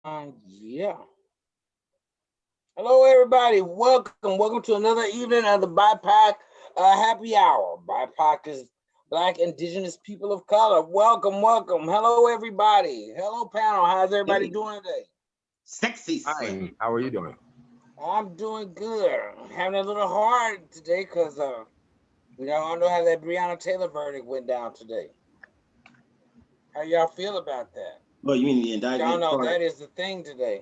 Yeah. Hello, everybody. Welcome to another evening of the BIPOC Happy Hour. BIPOC is Black Indigenous People of Color. Welcome. Hello, everybody. Hello, panel. How's everybody doing today? Sexy Fine. How are you doing? I'm doing good. Having a little hard today because we don't know how that Breonna Taylor verdict went down today. How y'all feel about that? Well, you mean the indictment? Y'all know part? that is the thing today.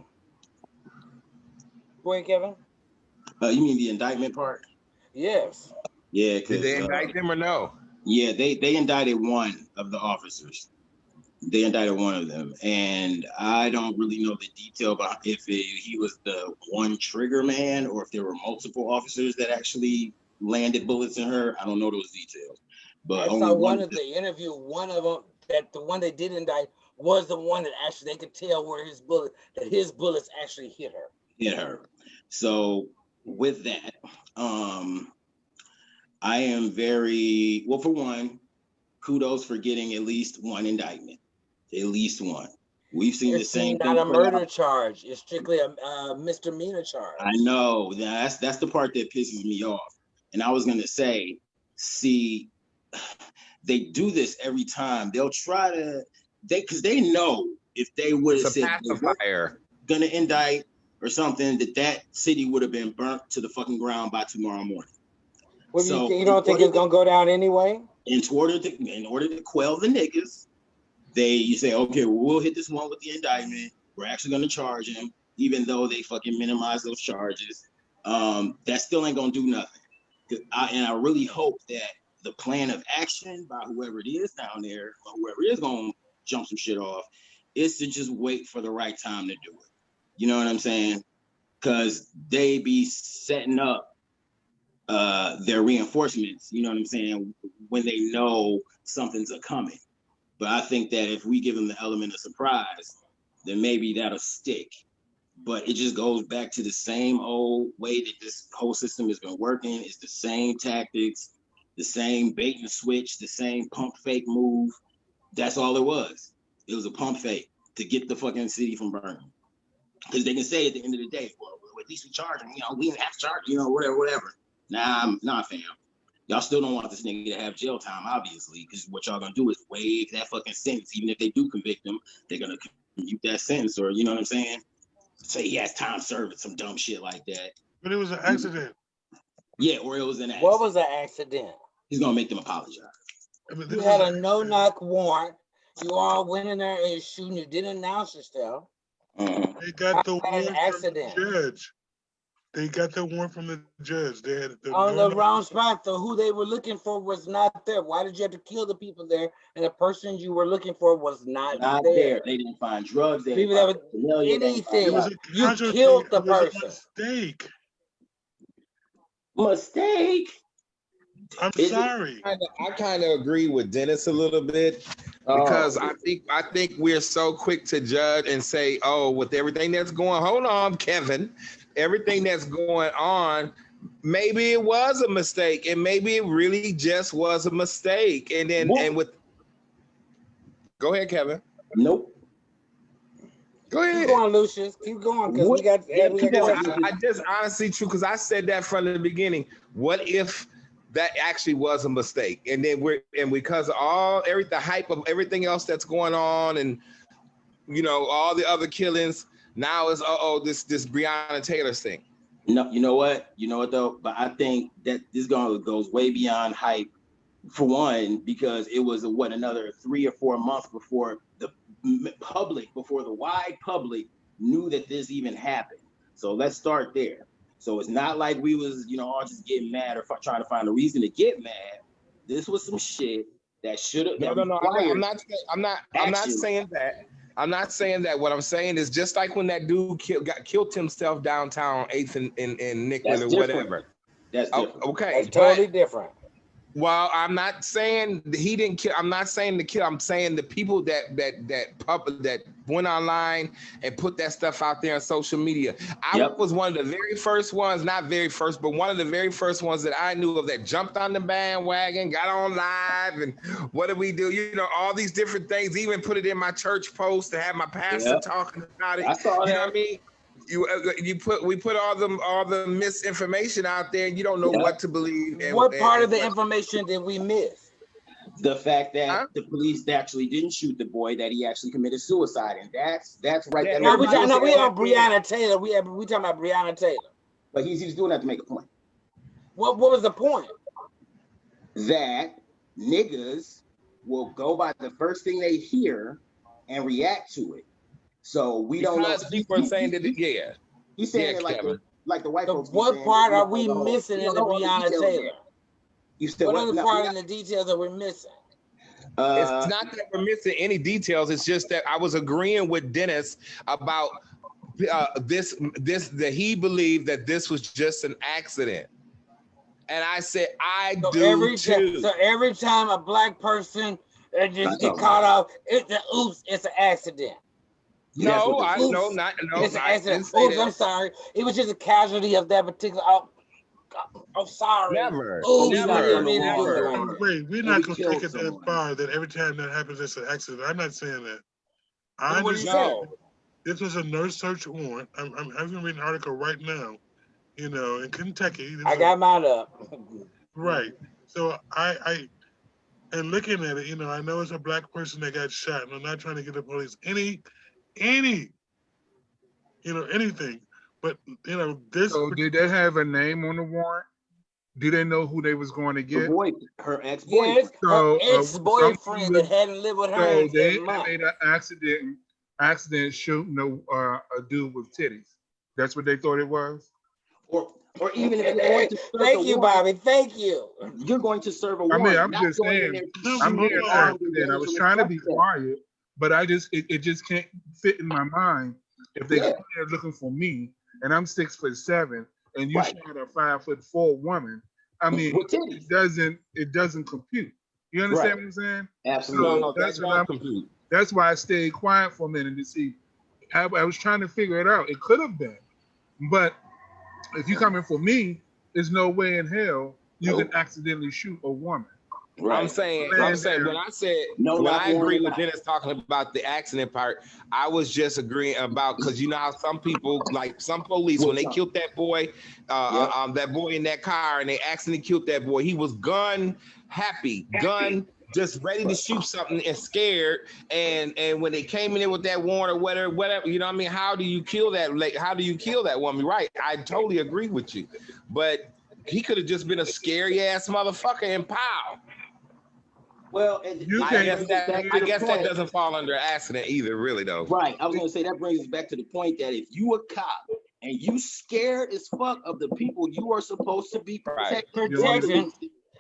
Go ahead, Kevin. You mean the indictment part? Yes. Yeah, Did they indict them or no? Yeah, they indicted one of the officers. They indicted one of them, and I don't really know the detail about if he was the one trigger man or if there were multiple officers that actually landed bullets in her. I don't know those details. But I saw one of the interview. One of them, that the one they did indict was the one that actually they could tell where his bullets actually hit her. So with that, I am very well. For one, kudos for getting at least one indictment. At least one. We've seen the same thing. Not a murder charge. It's strictly a misdemeanor charge. I know. That's the part that pisses me off. And I was gonna say, see, they do this every time. They'll try to because they know if they would have said pacifier gonna indict or something, that city would have been burnt to the fucking ground by tomorrow morning. Well, so you don't think it's gonna go down anyway? In order to quell the niggas, you say, okay, well, we'll hit this one with the indictment. We're actually gonna charge him, even though they fucking minimize those charges. That still ain't gonna do nothing. And I really hope that the plan of action by whoever it is down there, or whoever is gonna jump some shit off, is to just wait for the right time to do it. You know what I'm saying? Because they be setting up their reinforcements, you know what I'm saying, when they know something's a coming. But I think that if we give them the element of surprise, then maybe that'll stick. But it just goes back to the same old way that this whole system has been working. It's the same tactics, the same bait and switch, the same pump fake move. That's all it was. It was a pump fake to get the fucking city from burning. Because they can say at the end of the day, well, at least we charge them. We didn't have to charge, whatever. Nah, fam. Y'all still don't want this nigga to have jail time, obviously, because what y'all gonna do is waive that fucking sentence. Even if they do convict him, they're gonna commute that sentence, or you know what I'm saying? Say he has time served, some dumb shit like that. But it was an accident. Yeah, or it was an accident. What was the accident? He's gonna make them apologize. You had a no-knock warrant. You all went in there and shooting. You didn't announce yourself. They got the warrant from the judge. They got the warrant from the judge. They had on the wrong spot. So who they were looking for was not there. Why did you have to kill the people there? And the person you were looking for was not there. They didn't find drugs. They people didn't find anything. You killed the person. Mistake. I'm sorry. I kind of agree with Dennis a little bit because I think we're so quick to judge and say, oh, with everything that's going, hold on, Kevin, everything that's going on, maybe it was a mistake, and maybe it really just was a mistake. And then go ahead, Kevin. Nope. Go ahead. Keep going, Lucius. Keep going, because we got. I just honestly true because I said that from the beginning. What if that actually was a mistake, and then because of the hype of everything else that's going on, and all the other killings, now is this Breonna Taylor thing. No, you know what though, but I think that this goes way beyond hype. For one, because it was another 3 or 4 months before the wide public knew that this even happened. So let's start there. So it's not like we was, all just getting mad or trying to find a reason to get mad. This was some shit that should have. No. I'm not saying that. I'm not saying that. What I'm saying is just like when that dude killed himself downtown 8th and Nicollet or whatever. That's different. Okay. That's totally different. Well, I'm not saying he didn't kill. I'm not saying the kill. I'm saying the people that went online and put that stuff out there on social media. I was one of the very first ones, not very first, but one of the very first ones that I knew of that jumped on the bandwagon, got on live, and what did we do? You know, all these different things. Even put it in my church post to have my pastor talking about it. I saw that. You know what I mean? We put all the misinformation out there, and you don't know what to believe. What part of the information did we miss? The fact that the police actually didn't shoot the boy, that he actually committed suicide, and that's right. Yeah, no, we on Breonna Taylor. We talking about Breonna Taylor. But he's doing that to make a point. What was the point? That niggas will go by the first thing they hear and react to it. So we don't know. People are saying that, he's saying it like the white folks. What part are we missing in the Breonna Taylor? What other part in the details are we missing? It's not that we're missing any details. It's just that I was agreeing with Dennis about that he believed that this was just an accident. And I said, I do too. So every time a black person just get caught off, it's an accident. No, It's an accident. Oops, I'm sorry. It was just a casualty of that particular. I'm sorry. Never. Wait, we're not going to take it that far that every time that happens, it's an accident. I'm not saying that. I understand. This was a no search warrant. I'm going to read an article right now. You know, in Kentucky. I got mine up. Right. So I and looking at it, you know, I know it's a black person that got shot, and I'm not trying to get the police any, you know, anything. But, you know, this... So did they have a name on the warrant? Do they know who they was going to get? Her ex-boyfriend. Yes, her ex-boyfriend that hadn't lived with her in 10 months. They made an accident shooting a dude with titties. That's what they thought it was? Or even if you're going to serve Thank you, Bobby. Thank you. You're going to serve a warrant. I mean, I'm just saying, I'm here accident. I was trying to be quiet, but it just can't fit in my mind. If they're looking for me, and I'm 6'7", and you shot a 5'4" woman, I mean, it doesn't compute. You understand what I'm saying? Absolutely. So that's why I stayed quiet for a minute to see. I was trying to figure it out. It could have been, but if you're coming for me, there's no way in hell you can accidentally shoot a woman. Right. I'm saying when I agree with Dennis talking about the accident part, I was just agreeing about, because you know how some people, like some police, when they killed that boy, that boy in that car, and they accidentally killed that boy, he was gun just ready to shoot something and scared, and when they came in there with that warrant or whatever, you know what I mean? How do you kill that? Like, how do you kill that woman? Right? I totally agree with you, but he could have just been a scary ass motherfucker and pow. Well, I guess that doesn't fall under accident either, really, though. Right. I was going to say that brings us back to the point that if you a cop and you scared as fuck of the people you are supposed to be protecting,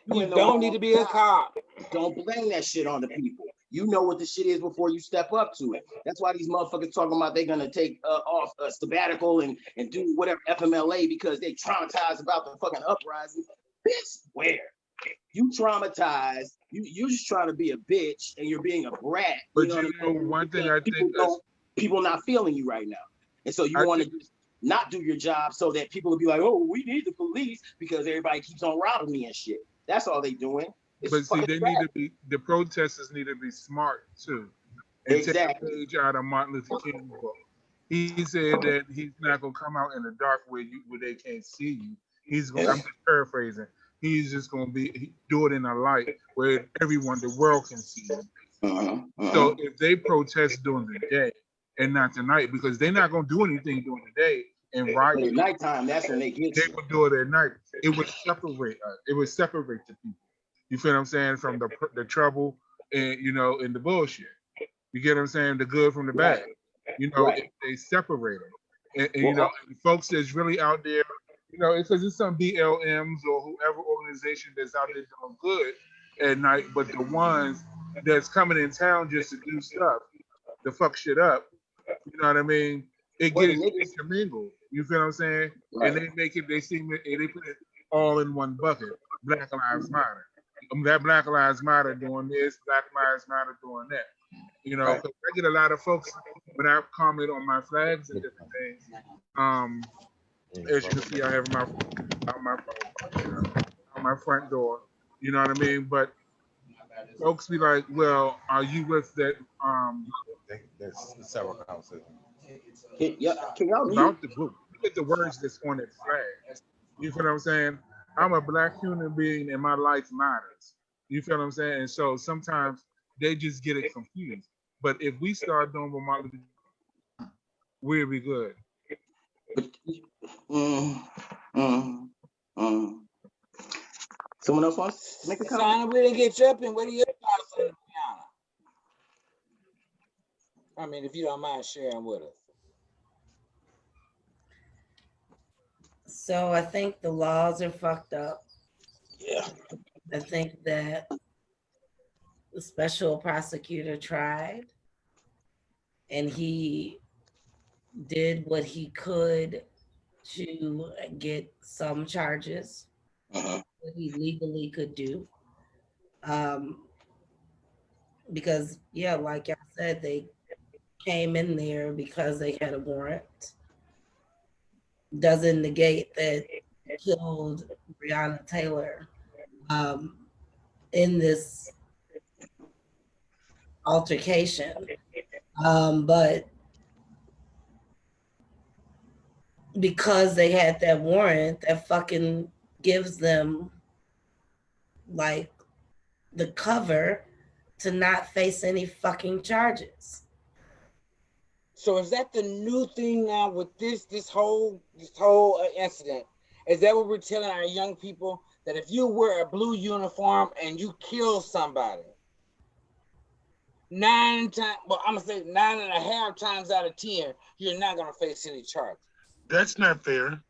you don't need to be a cop. Don't blame that shit on the people. You know what the shit is before you step up to it. That's why these motherfuckers talking about they're gonna take off a sabbatical and do whatever FMLA because they traumatized about the fucking uprising. Bitch, where? You traumatized. You just trying to be a bitch and you're being a brat. But you know one thing I think people not feeling you right now, and so you want to just not do your job so that people will be like, oh, we need the police because everybody keeps on robbing me and shit. That's all they doing. But see, the protesters need to be smart too. And take a page out of Martin Luther King's book. He said that he's not gonna come out in the dark where they can't see you. I'm just paraphrasing. He's just gonna do it in a light where the world can see you. So if they protest during the day and not tonight, because they're not gonna do anything during the day and riot. At nighttime, that's when they get you. They would do it at night. It would separate us. It would separate the people. You feel what I'm saying? From the trouble and and the bullshit. You get what I'm saying? The good from the bad. If they separate them. And folks that's really out there, because it's some BLMs or whoever organization that's out there doing good at night, but the ones that's coming in town just to do stuff, to fuck shit up, you know what I mean? It gets intermingled. You feel what I'm saying? Right. And they put it all in one bucket. Black Lives Matter. that Black Lives Matter doing this, Black Lives Matter doing that. You know, 'cause I get a lot of folks when I comment on my flags and different things. As you can see, I have my phone on my front door. You know what I mean? But folks be like, "Well, are you with that?" There's several conversations. Can y'all mute? About the group. Look at the words that's on that flag. You feel what I'm saying? I'm a Black human being and my life matters. You feel what I'm saying? And so sometimes they just get it confused. But if we start doing what Martin Luther King, we'll be good. Someone else wants to make a comment? Sana, we didn't get you up, and what are your thoughts on Rihanna? I mean, if you don't mind sharing with us. So I think the laws are fucked up. Yeah. I think that the special prosecutor tried and he did what he could to get some charges that he legally could do. Because, yeah, like I said, they came in there because they had a warrant. Doesn't negate that killed Breonna Taylor in this altercation. But because they had that warrant, that fucking gives them like the cover to not face any fucking charges. So is that the new thing now with this whole incident? Is that what we're telling our young people, that if you wear a blue uniform and you kill somebody, 9 times, well, I'm gonna say 9.5 times out of 10, you're not gonna face any charges? That's not fair.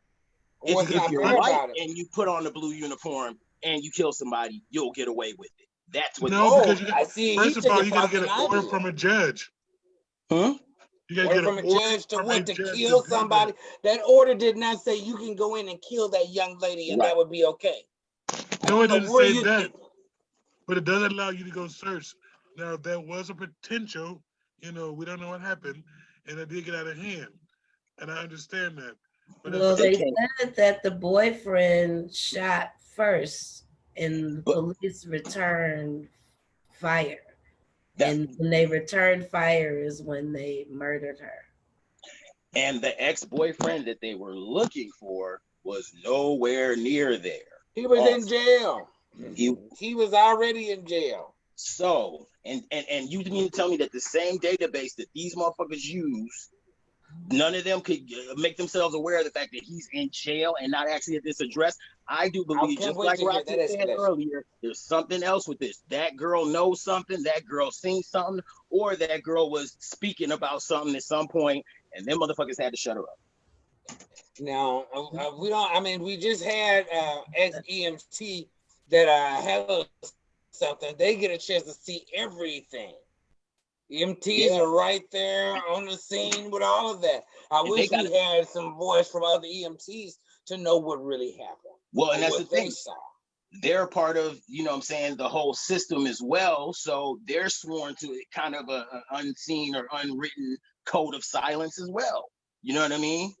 What's If not you're fair white about it? and you put on the blue uniform and you kill somebody, you'll get away with it. That's what. No, because I see. first He of all, took you it got to get an fucking order obvious. from a judge. Huh? You got to Order get from an a order judge to from what? a To judge kill do somebody? That order did not say you can go in and kill that young lady and Right. that would be okay. No, it So didn't where say you- that, but it does allow you to go search. Now, there was a potential, we don't know what happened, and it did get out of hand, and I understand that. But Well, They they can't. said that the boyfriend shot first and the But- police returned fire. That- And when they returned fire is when they murdered her. And the ex-boyfriend that they were looking for was nowhere near there. He was in jail. He was already in jail. So, and you mean to tell me that the same database that these motherfuckers use, none of them could make themselves aware of the fact that he's in jail and not actually at this address? I do believe, just like Rocky said earlier, there's something else with this. That girl knows something, that girl seen something, or that girl was speaking about something at some point, and them motherfuckers had to shut her up. Now, we don't, I mean, we just had ex-EMT that had something. They get a chance to see everything. EMTs are right there on the scene with all of that. I wish we had some voice from other EMTs to know what really happened. Well, and that's the thing. They're part of, what I'm saying, the whole system as well. So they're sworn to kind of an unseen or unwritten code of silence as well. You know what I mean?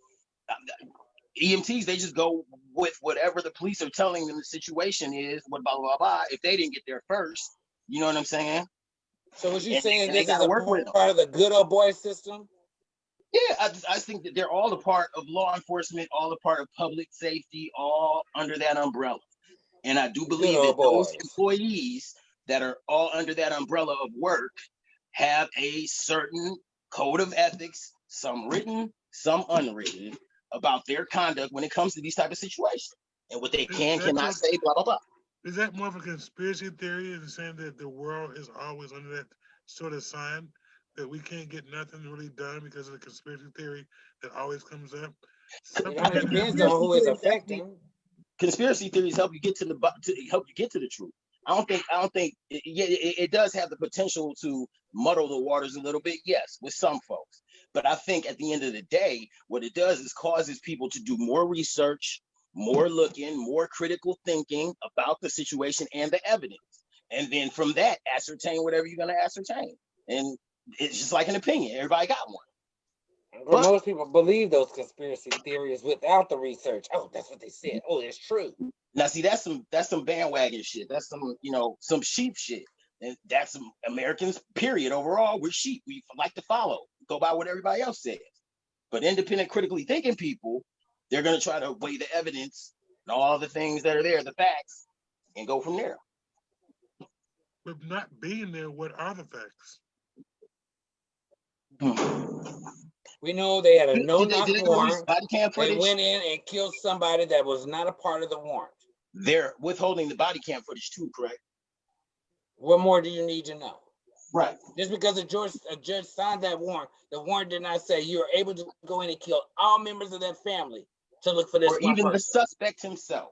EMTs, they just go with whatever the police are telling them the situation is, what blah, blah, blah. If they didn't get there first, you know what I'm saying? So what you saying, this is a part of the good old boy system? Yeah, I think that they're all a part of law enforcement, all a part of public safety, all under that umbrella. And I do believe that those employees that are all under that umbrella of work have a certain code of ethics, some written, some unwritten, about their conduct when it comes to these type of situations and what they cannot say, blah, blah, blah. Is that more of a conspiracy theory in saying that the world is always under that sort of sign that we can't get nothing really done because of the conspiracy theory that always comes up? It depends on who is affecting. Conspiracy theories help you get to the truth. I don't think it does have the potential to muddle the waters a little bit, yes, with some folks. But I think at the end of the day, what it does is causes people to do more research, more looking, more critical thinking about the situation and the evidence. And then from that, ascertain whatever you're going to ascertain. And it's just like an opinion. Everybody got one. But most people believe those conspiracy theories without the research. Oh, that's what they said. Oh, it's true. Now, see, that's some bandwagon shit. That's some, some sheep shit. And that's some Americans, period. Overall, we're sheep. We like to follow, go by what everybody else says. But independent, critically thinking people, they're going to try to weigh the evidence and all the things that are there, the facts, and go from there. But not being there, what are the facts? We know they had a no-knock warrant. Body cam footage. They went in and killed somebody that was not a part of the warrant. They're withholding the body cam footage too, correct? What more do you need to know? Right. Just because a judge signed that warrant, the warrant did not say you're able to go in and kill all members of that family to look for this or one even person. The suspect himself.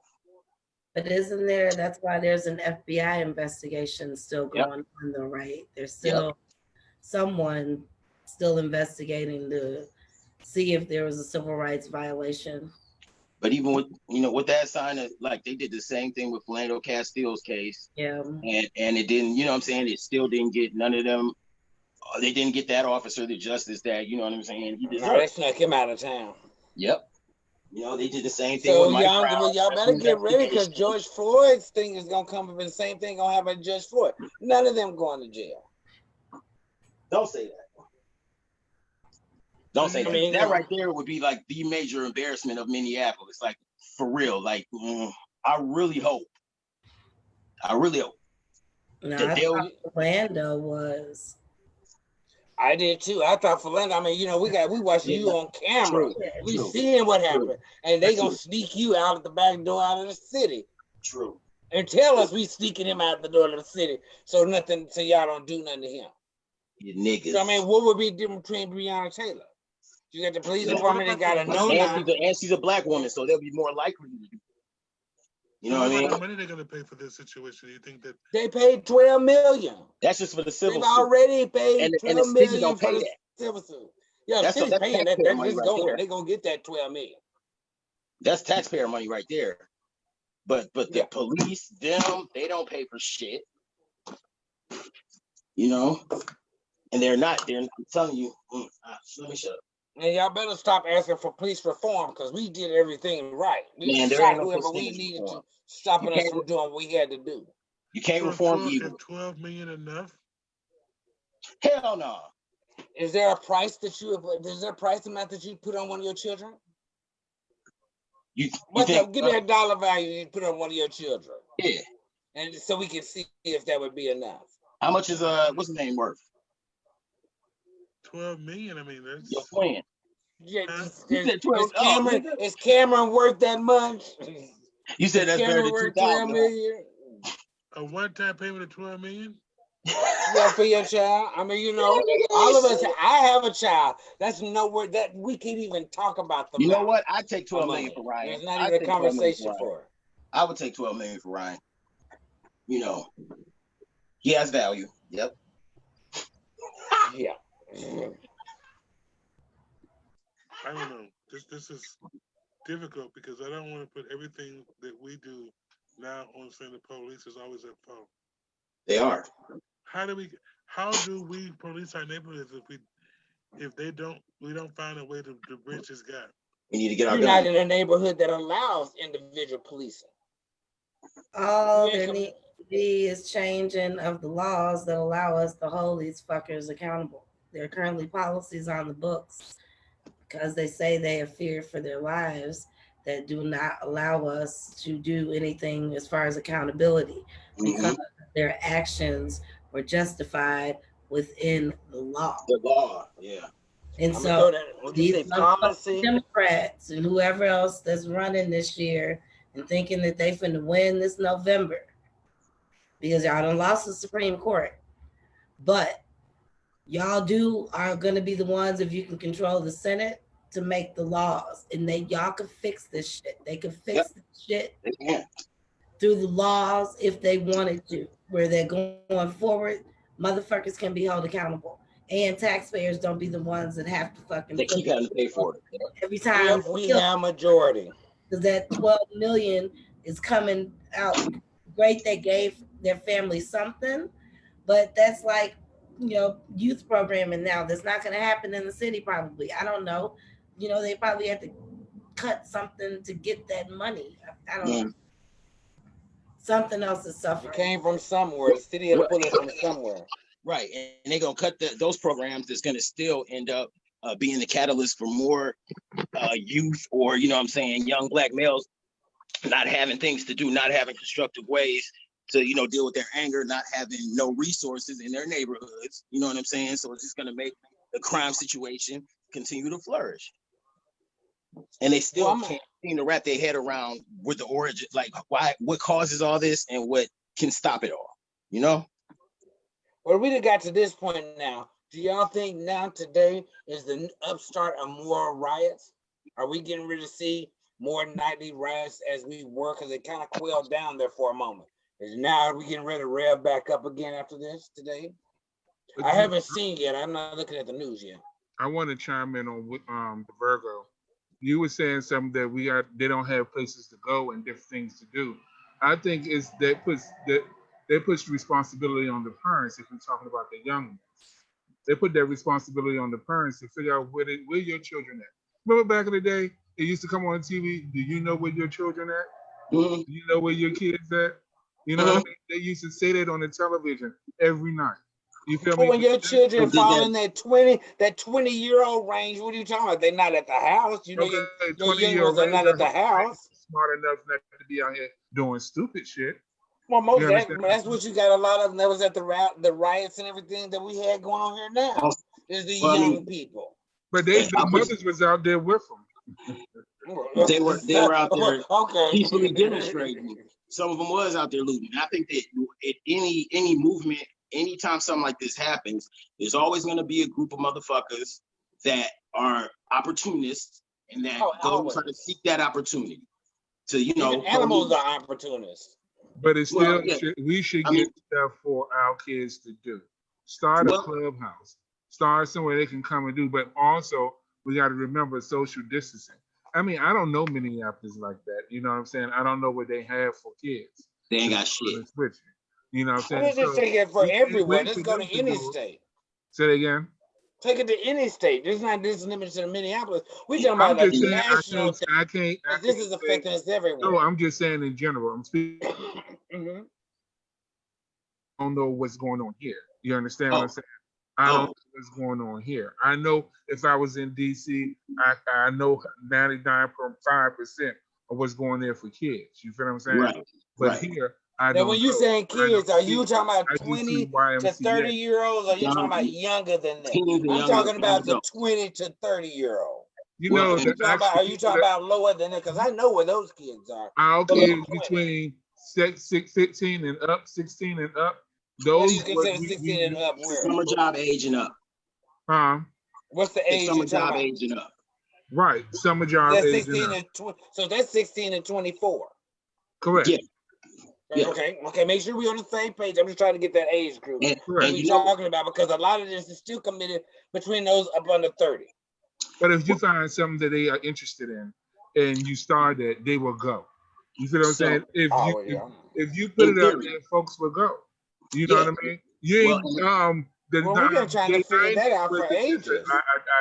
But isn't there, that's why there's an FBI investigation still going on though, right? There's still someone still investigating to see if there was a civil rights violation. But even with, with that sign, like they did the same thing with Philando Castile's case. Yeah. And it didn't, it still didn't get none of them. They didn't get that officer the justice that, he deserved. No, they snuck him out of town. Yep. They did the same thing. So with y'all better get ready because George Floyd's thing is gonna come up and the same thing gonna happen to Judge Floyd. None of them going to jail. Don't say that. Don't say that. That right there would be like the major embarrassment of Minneapolis. Like, for real. Like, I really hope. No, I thought Philando was. I did too. I thought Philando. We watching you on camera. We seeing what happened, and they gonna sneak you out of the back door out of the city. True. And tell us we sneaking him out the door of the city, so y'all don't do nothing to him. You niggas. So what would be different between Breonna Taylor? You got the police department that got a no-knock. And she's a black woman, so they'll be more likely to do. You know what I mean? How much money they're gonna pay for this situation? Do you think that they paid $12 million? That's just for the civil suit. They've already paid $12 million don't pay for the that. civil suit. Yeah, the city's paying that. They're gonna get that $12 million. That's taxpayer money right there. But the police, they don't pay for shit. And they're not. I'm telling you. Let me shut up. And y'all better stop asking for police reform because we did everything right. We there shot ain't no whoever such we thing as needed reform. to, stopping us from doing what we had to do. You can't reform evil. Is 12 million enough? Hell no. Is there a price amount that you put on one of your children? Give me a dollar value you put on one of your children. Yeah. And so we can see if that would be enough. How much is what's the name worth? 12 million. I mean, that's your plan. Yeah, is Cameron worth that much? You said that's better than 12 million. A one-time payment of 12 million? Yeah, for your child. All of us. I have a child. That's nowhere that we can't even talk about them. You know what? I take 12 million for Ryan. There's not even a conversation for it. I would take 12 million for Ryan. He has value. Yep. Yeah. I don't know. This is difficult because I don't want to put everything that we do now on saying the police is always at fault. They are. How do we police our neighborhoods if we don't find a way to bridge this gap? We need to get our You're not in a neighborhood that allows individual policing. All there needs to be is changing of the laws that allow us to hold these fuckers accountable. There are currently policies on the books because they say they have fear for their lives that do not allow us to do anything as far as accountability because their actions were justified within the law. The law, yeah. And so these Democrats and whoever else that's running this year and thinking that they finna win this November because y'all done lost the Supreme Court. But y'all are gonna be the ones, if you can control the Senate, to make the laws. And y'all can fix this shit. They can fix this shit through the laws if they wanted to, where they're going forward. Motherfuckers can be held accountable. And taxpayers don't be the ones that have to fucking. They keep having to pay for it. Every time we have majority. because that 12 million is coming out. Great, they gave their family something, but that's like, youth programming now. That's not going to happen in the city probably. I don't know. They probably have to cut something to get that money. I don't know. Something else is suffering. It came from somewhere. The city had to pull it from somewhere. Right, and they're gonna cut those programs. That's gonna still end up being the catalyst for more youth, or young Black males not having things to do, not having constructive ways to deal with their anger, not having no resources in their neighborhoods. You know what I'm saying? So it's just gonna make the crime situation continue to flourish. And they still can't seem to wrap their head around with the origin, like what causes all this and what can stop it all. Well, we done got to this point now. Do y'all think now today is the upstart of more riots? Are we getting ready to see more nightly riots as we were? Because it kind of quailed down there for a moment. Is now we getting ready to rev back up again after this today? I haven't seen yet. I'm not looking at the news yet. I want to chime in on the Virgo. You were saying something that they don't have places to go and different things to do. I think that puts responsibility on the parents if we're talking about the young ones. They put that responsibility on the parents to figure out where your children at. Remember back in the day, it used to come on TV. Do you know where your children at? Mm-hmm. Do you know where your kids at? You know what I mean? They used to say that on the television every night. You feel me? When your children fall in that 20-year-old range, what are you talking about? They're not at the house. Your young ones are not at the house. Smart enough not to be out here doing stupid shit. Well, that's what you got a lot of them that was at the riots and everything that we had going on here now. Is the young people. But their mothers was out there with them. They were out there peacefully demonstrating. Some of them was out there looting. I think that any movement, anytime something like this happens, there's always going to be a group of motherfuckers that are opportunists and that go try to seek that opportunity. To even animals are opportunists. But it's still we should get stuff for our kids to do. Start a clubhouse. Start somewhere they can come and do. But also we got to remember social distancing. I mean, I don't know Minneapolis like that. You know what I'm saying? I don't know what they have for kids. They ain't got shit. You know what I'm saying? Let's just take it for everywhere. Let's go to any state. Say it again. Take it to any state. It's not this limited to Minneapolis. We talking about like national. I can't. This is affecting us everywhere. No, I'm just saying in general. I'm speaking. I don't know what's going on here. You understand what I'm saying? I don't know what's going on here. I know if I was in DC, I know 99.5% of what's going there for kids. You feel what I'm saying? Right. But here, I now, don't when you know. saying kids, are you talking about 20 to 30-year-olds? Or are you talking about younger than that? I'm talking about the 20 to 30-year-old. You know, are you talking about lower than that? Because I know where those kids are. Our kids between 15 and up, 16 and up. Those you can say 16 and up. Where? Summer job age and up. What's the age? Summer job age and up. Right, summer job that's age 16 and 20. So that's 16 and 24. Correct. Yeah. Okay. Make sure we're on the same page. I'm just trying to get that age group. And we're talking about because a lot of this is still committed between those up under 30. But if you find something that they are interested in and you start that, they will go. You feel what I'm saying? If you put it out there, folks will go. You know what I mean? You ain't we've been trying to figure that out for ages.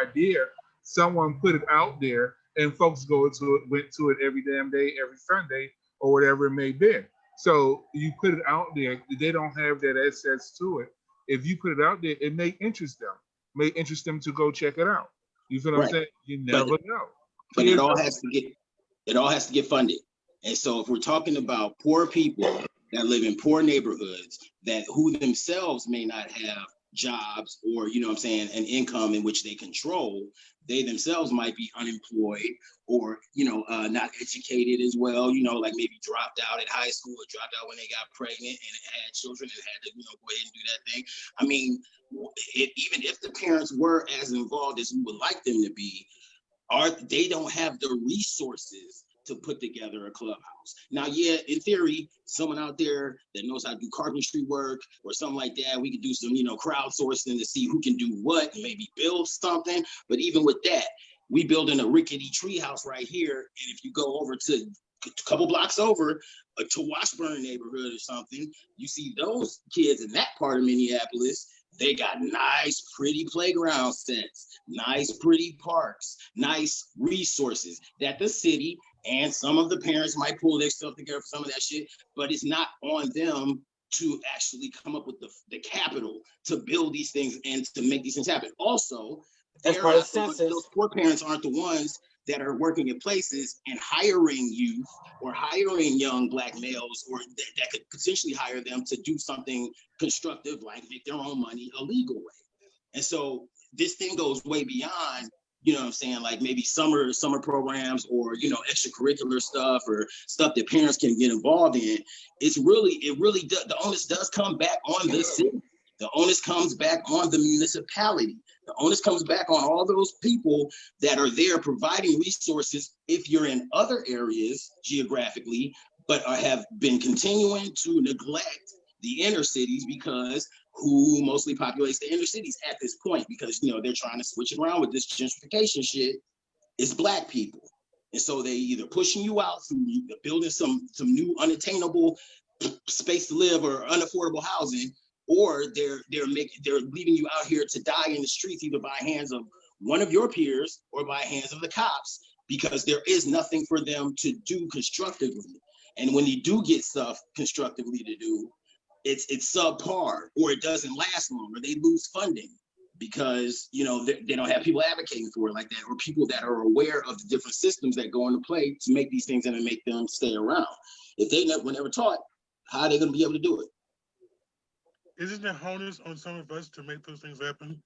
Idea. Someone put it out there and folks went to it every damn day, every Sunday, or whatever it may be. So you put it out there, they don't have that access to it. If you put it out there, it may interest them to go check it out. You feel what I'm saying? You never know. But it all has to get funded. And so if we're talking about poor people that live in poor neighborhoods who themselves may not have jobs or, you know what I'm saying, an income in which they control, they themselves might be unemployed or, not educated as well, like maybe dropped out at high school or dropped out when they got pregnant and had children and had to, go ahead and do that thing. I mean, even if the parents were as involved as we would like them to be, they don't have the resources to put together a clubhouse. Now, in theory, someone out there that knows how to do carpentry work or something like that, we could do some, crowdsourcing to see who can do what and maybe build something. But even with that, We building a rickety tree house right here, and if you go over to a couple blocks over to Washburn neighborhood or something, you see those kids in that part of Minneapolis. They got nice, pretty playground sets, nice, pretty parks, nice resources that the city and some of the parents might pull their stuff together for some of that shit, but it's not on them to actually come up with the capital to build these things and to make these things happen. Also, that's part of the census. Those poor parents aren't the ones that are working in places and hiring youth or hiring young Black males or that could potentially hire them to do something constructive, like make their own money a legal way. And so this thing goes way beyond, you know what I'm saying, like maybe summer programs or, you know, extracurricular stuff or stuff that parents can get involved in. It really does, the onus does come back on the city. The onus comes back on the municipality. The onus comes back on all those people that are there providing resources if you're in other areas geographically, but have been continuing to neglect the inner cities, because who mostly populates the inner cities at this point? Because, you know, they're trying to switch it around with this gentrification shit. It's Black people. And so they either pushing you out through building some new unattainable space to live or unaffordable housing, or they're leaving you out here to die in the streets, either by hands of one of your peers or by hands of the cops, because there is nothing for them to do constructively. And when you do get stuff constructively to do, it's subpar, or it doesn't last long, or they lose funding because, you know, they don't have people advocating for it like that, or people that are aware of the different systems that go into play to make these things and to make them stay around. If they were never taught, how are they going to be able to do it? Isn't the onus on some of us to make those things happen?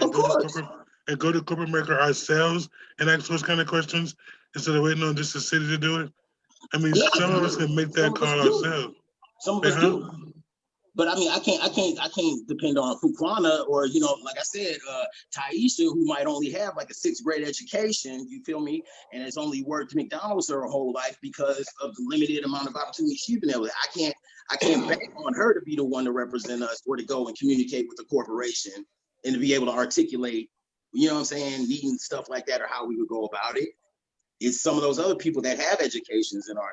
Of course. And go to corporate America ourselves and ask those kind of questions instead of waiting on just the city to do it? I mean, yeah, some of us can make that call ourselves. Some of us do. But I mean, I can't depend on Fuquana or, you know, like I said, Taisha, who might only have like a 6th grade education, you feel me? And has only worked McDonald's her whole life because of the limited amount of opportunity she's been able to. I can't bank on her to be the one to represent us or to go and communicate with the corporation and to be able to articulate, you know what I'm saying, needing stuff like that or how we would go about it. It's some of those other people that have educations in our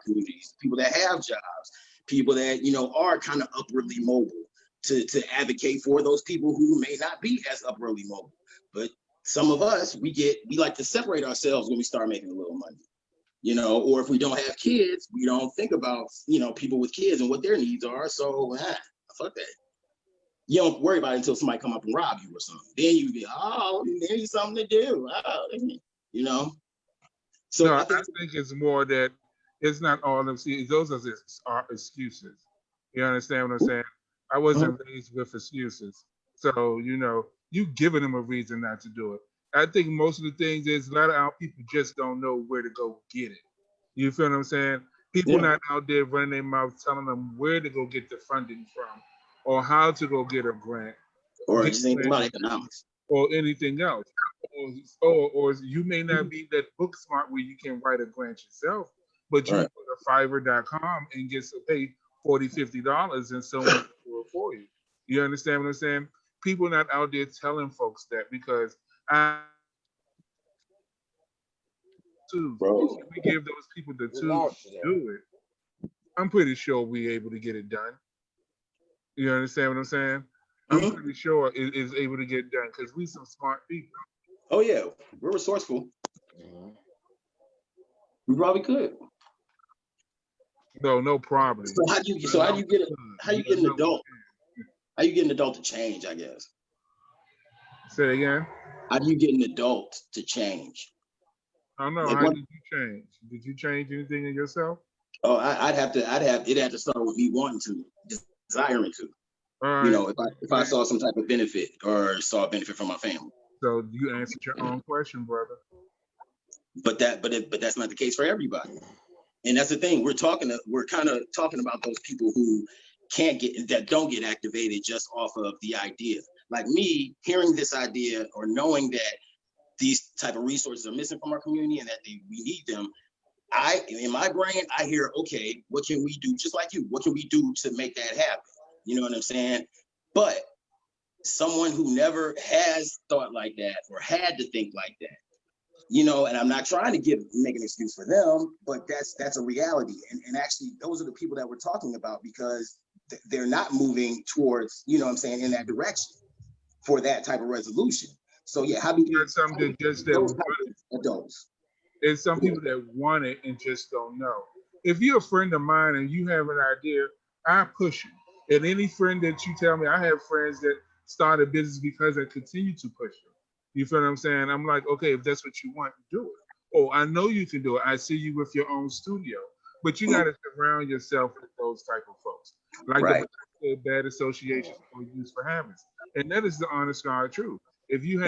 communities, people that have jobs, people that, you know, are kind of upwardly mobile to advocate for those people who may not be as upwardly mobile. But some of us, we like to separate ourselves when we start making a little money, you know, or if we don't have kids, we don't think about, you know, people with kids and what their needs are. So fuck that. You don't worry about it until somebody come up and rob you or something. Then you be, oh, there's something to do, you know. So no, I think it's more that it's not all of them. See, those are excuses. You understand what I'm saying? I wasn't raised with excuses. So, you know, you giving them a reason not to do it. I think most of the things is a lot of our people just don't know where to go get it. You feel what I'm saying? People not out there running their mouth telling them where to go get the funding from or how to go get a grant. Or anything about economics. Or anything else. Or you may not be that book smart where you can write a grant yourself, but you can go to Fiverr.com and get to pay $40, $50 and someone will do it for you. You understand what I'm saying? People not out there telling folks that, because we give those people the tools to do it. I'm pretty sure we're able to get it done. You understand what I'm saying? I'm pretty sure it is able to get done because we some smart people. Oh yeah, we're resourceful. We probably could. No problem. So how do you get an adult? How you get an adult to change? I guess. Say it again. How do you get an adult to change? I don't know. Like, how did you change? Did you change anything in yourself? Oh, it'd have to start with me wanting to, desiring to. Right. You know, if I saw some type of benefit or saw a benefit from my family. So you answered your own question, brother. But that's not the case for everybody. And that's the thing. We're kind of talking about those people who don't get activated just off of the idea. Like me, hearing this idea or knowing that these type of resources are missing from our community and that we need them. In my brain, I hear, okay, what can we do? Just like you, what can we do to make that happen? You know what I'm saying? But someone who never has thought like that or had to think like that, You know, and I'm not trying to make an excuse for them, but that's a reality. And actually, those are the people that we're talking about, because they're not moving towards, you know what I'm saying, in that direction for that type of resolution. So yeah, how do you some that just that those type of adults? There's some people that want it and just don't know. If you're a friend of mine and you have an idea, I push you. And any friend that you tell me, I have friends that started business because I continue to push them. You feel what I'm saying? I'm like, okay, if that's what you want, do it. Oh, I know you can do it. I see you with your own studio. But you got to surround yourself with those type of folks. Like the bad associations are used for habits. And that is the honest God truth. If you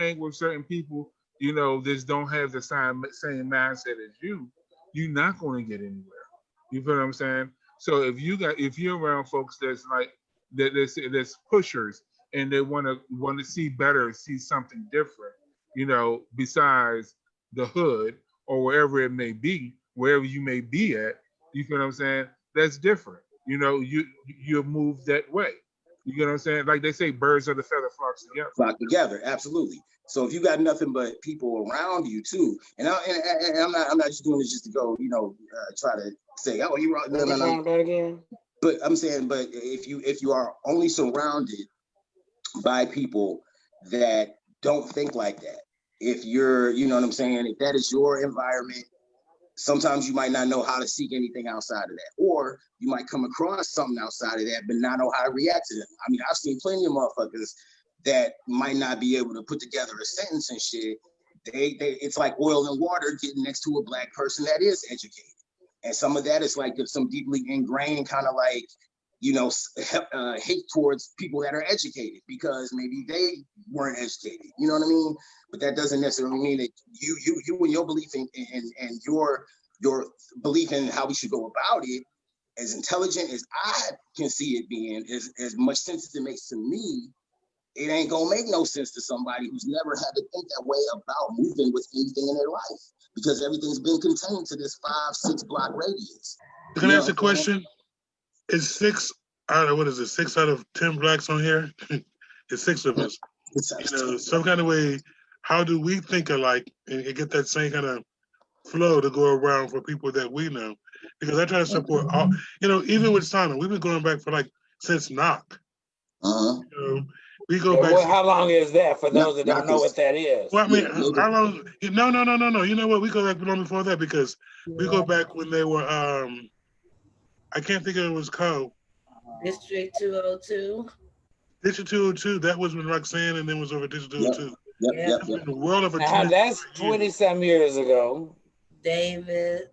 hang with certain people, you know, this don't have the same mindset as you, you're not going to get anywhere. You feel what I'm saying? So if you're around folks that's like that's pushers and they want to see better, see something different, you know, besides the hood or wherever it may be, wherever you may be at, you feel what I'm saying? That's different. You know, you move that way. You get what I'm saying? Like they say, birds of the feather flock together. Absolutely. So if you got nothing but people around you too, and I'm not just doing this just to go, you know, try to say, oh, you wrong. No. But I'm saying, but if you are only surrounded by people that don't think like that, if you're, you know what I'm saying, if that is your environment, sometimes you might not know how to seek anything outside of that, or you might come across something outside of that, but not know how to react to them. I mean, I've seen plenty of motherfuckers that might not be able to put together a sentence and shit. It's like oil and water getting next to a black person that is educated. And some of that is like some deeply ingrained kind of like, you know, hate towards people that are educated because maybe they weren't educated. You know what I mean? But that doesn't necessarily mean that you and your belief in your belief in how we should go about it, as intelligent as I can see it being, as much sense as it makes to me, it ain't gonna make no sense to somebody who's never had to think that way about moving with anything in their life, because everything's been contained to this 5-6 block radius. Can I ask a question? Is 6 out of 10 blacks on here? It's 6 of us. You know, some kind of way, how do we think alike and get that same kind of flow to go around for people that we know? Because I try to support all, you know, even with Simon, we've been going back for like since Knock. You know, we go back. Well, how long is that for those that don't know what that is? Well, I mean, how long? No. You know what? We go back long before that, because we go back when they were, I can't think of what it was called. District 202. District 202, that was when Roxanne and then was over District 202. Yep. The world of that's 20-some years ago. David.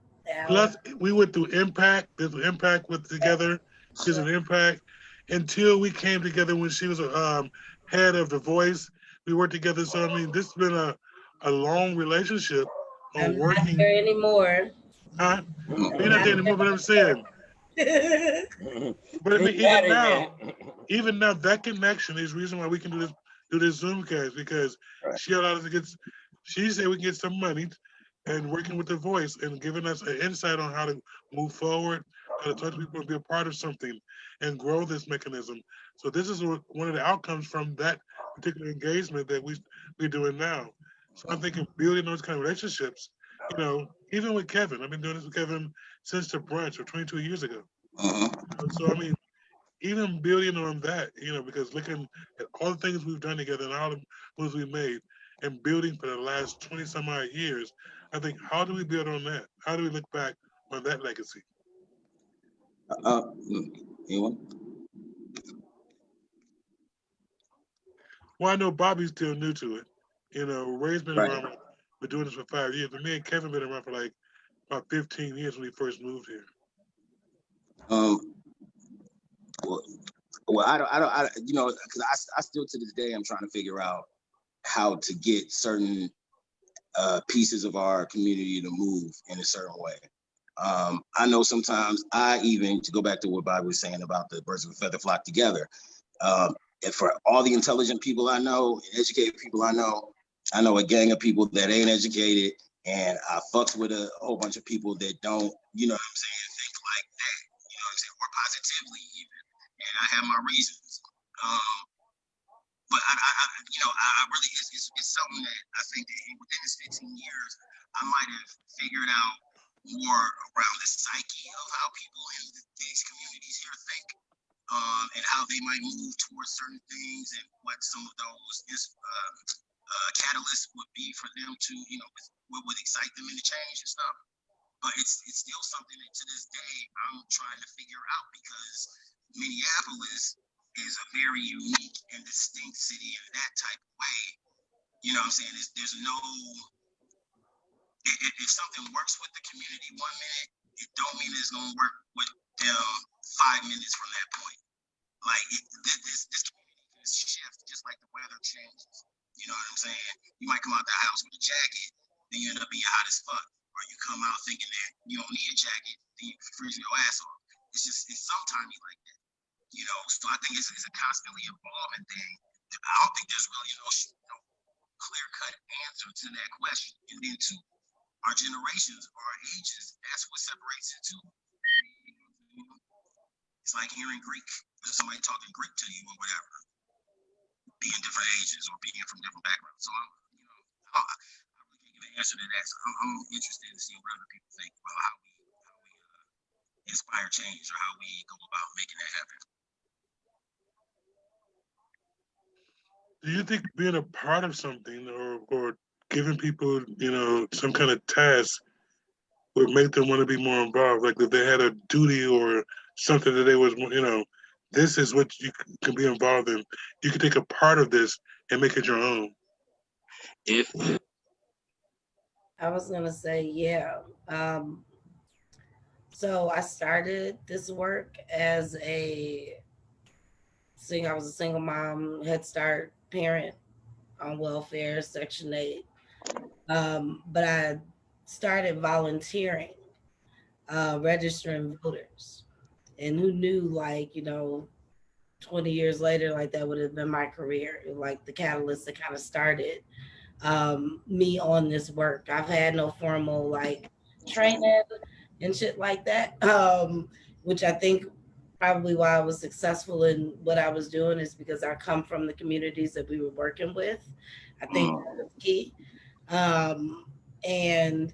Plus, we went through Impact. There's Impact with together. She's an Impact until we came together when she was head of The Voice. We worked together. So I mean, this has been a long relationship on I'm working. not there anymore. Huh? You're not there anymore, but I'm saying. But I mean, even now, that connection is the reason why we can do this Zoomcast, because she allowed us to get. She said we can get some money, and working with The Voice and giving us an insight on how to move forward, how to talk to people and be a part of something and grow this mechanism. So this is one of the outcomes from that particular engagement that we're doing now. So I'm thinking building those kind of relationships, you know, even with Kevin. I've been doing this with Kevin since the brunch of 22 years ago. So I mean, even building on that, you know, because looking at all the things we've done together and all the moves we've made and building for the last 20 some odd years, I think, how do we build on that? How do we look back on that legacy? Anyone? Well, I know Bobby's still new to it. You know, Ray's been around, been doing this for 5 years, but me and Kevin been around for like about 15 years when we first moved here. Well, I don't, you know, because I still to this day I'm trying to figure out how to get certain pieces of our community to move in a certain way. I know sometimes to go back to what Bob was saying about the birds of a feather flock together. And for all the intelligent people I know, and educated people I know a gang of people that ain't educated, and I fucks with a whole bunch of people that don't, you know what I'm saying, think like that, you know what I'm saying, or positively even. And I have my reasons. but I really, it's something that I think that within this 15 years, I might have figured out more around the psyche of how people in these communities here think, and how they might move towards certain things, and what some of those catalysts would be for them to, what would excite them into change and stuff. But it's still something that to this day I'm trying to figure out, because Minneapolis is a very unique and distinct city in that type of way. You know what I'm saying? There's no, if something works with the community 1 minute, it don't mean it's gonna work with them 5 minutes from that point. Like this community can shift just like the weather changes. You know what I'm saying? You might come out the house with a jacket, then you end up being hot as fuck. Or you come out thinking that you don't need a jacket, then you freeze your ass off. It's sometimes like that. So I think it's a constantly evolving thing. I don't think there's really no clear-cut answer to that question. And then to our generations or our ages, that's what separates it too. It's like hearing Greek, or somebody talking Greek to you or whatever, being different ages or being from different backgrounds. So I really can't give an answer to that. So I'm interested in seeing what other people think about how we inspire change, or how we go about making that happen. Do you think being a part of something, or giving people, some kind of task would make them want to be more involved? Like if they had a duty or something that they was, this is what you can be involved in. You can take a part of this and make it your own. I was gonna say, yeah. So I started this work as I was a single mom, Head Start parent on welfare, Section 8. But I started volunteering, registering voters. And who knew, 20 years later, that would have been my career, like the catalyst that kind of started me on this work. I've had no formal training and shit like that, which I think probably why I was successful in what I was doing is because I come from the communities that we were working with. I think that was key. And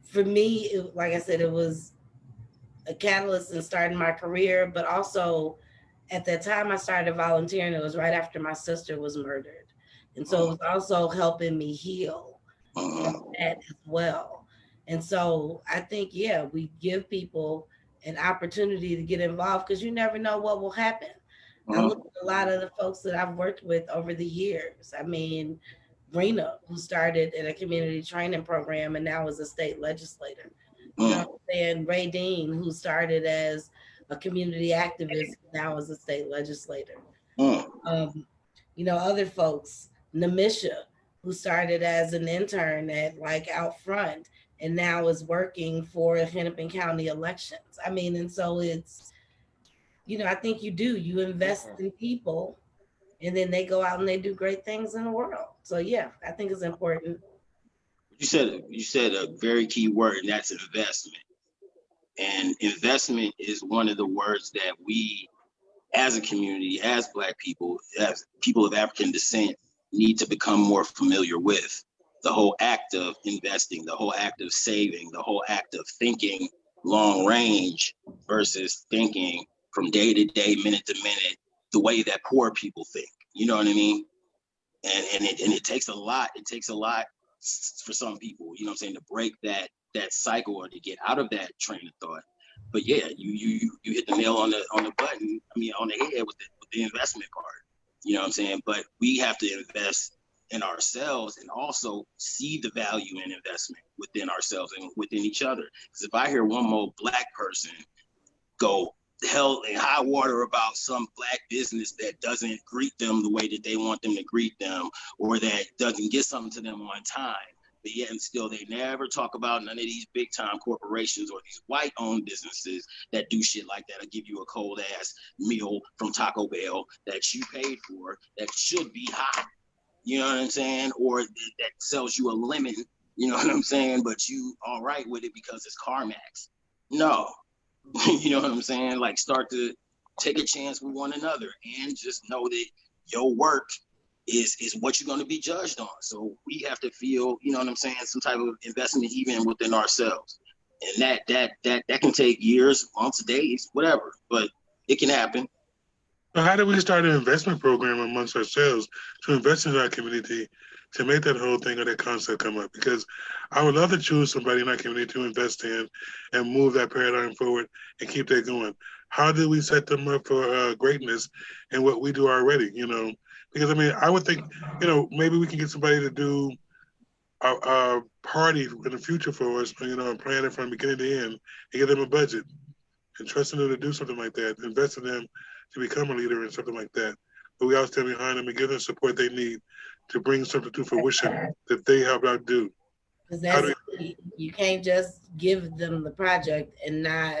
for me, like I said, it was a catalyst in starting my career, but also at that time I started volunteering, it was right after my sister was murdered. And so it was also helping me heal that as well. And so I think, we give people an opportunity to get involved, because you never know what will happen. I look at a lot of the folks that I've worked with over the years. I mean, Rena, who started in a community training program and now is a state legislator. You know what I'm saying? Ray Dean, who started as a community activist, now is a state legislator. Other folks, Namisha, who started as an intern at Out Front and now is working for Hennepin County elections. I mean, and so it's, I think you invest in people, and then they go out and they do great things in the world. So I think it's important. You said a very key word, and that's investment. And investment is one of the words that we, as a community, as Black people, as people of African descent, need to become more familiar with. The whole act of investing, the whole act of saving, the whole act of thinking long range versus thinking from day to day, minute to minute, the way that poor people think. You know what I mean? And it takes a lot. It takes a lot for some people, you know what I'm saying, to break that cycle or to get out of that train of thought. But you hit the nail on the button. I mean, on the head with the investment part. You know what I'm saying? But we have to invest in ourselves and also see the value in investment within ourselves and within each other. Because if I hear one more Black person go hell and high water about some Black business that doesn't greet them the way that they want them to greet them, or that doesn't get something to them on time, but yet and still they never talk about none of these big time corporations or these white owned businesses that do shit like that. I'll give you a cold ass meal from Taco Bell that you paid for that should be hot. You know what I'm saying? Or that sells you a lemon, you know what I'm saying? But you all right with it because it's CarMax. No, you know what I'm saying? Start to take a chance with one another and just know that your work is what you're going to be judged on. So we have to feel, you know what I'm saying, some type of investment even within ourselves. And that can take years, months, days, whatever, but it can happen. So how do we start an investment program amongst ourselves to invest in our community to make that whole thing or that concept come up? Because I would love to choose somebody in our community to invest in and move that paradigm forward and keep that going. How do we set them up for greatness in what we do already, you know? Because, I mean, I would think, you know, maybe we can get somebody to do a party in the future for us, you know, and plan it from beginning to end and give them a budget and trusting them to do something like that, invest in them to become a leader and something like that. But we all stand behind them and give them the support they need to bring something to fruition that they helped out do. Because you can't just give them the project and not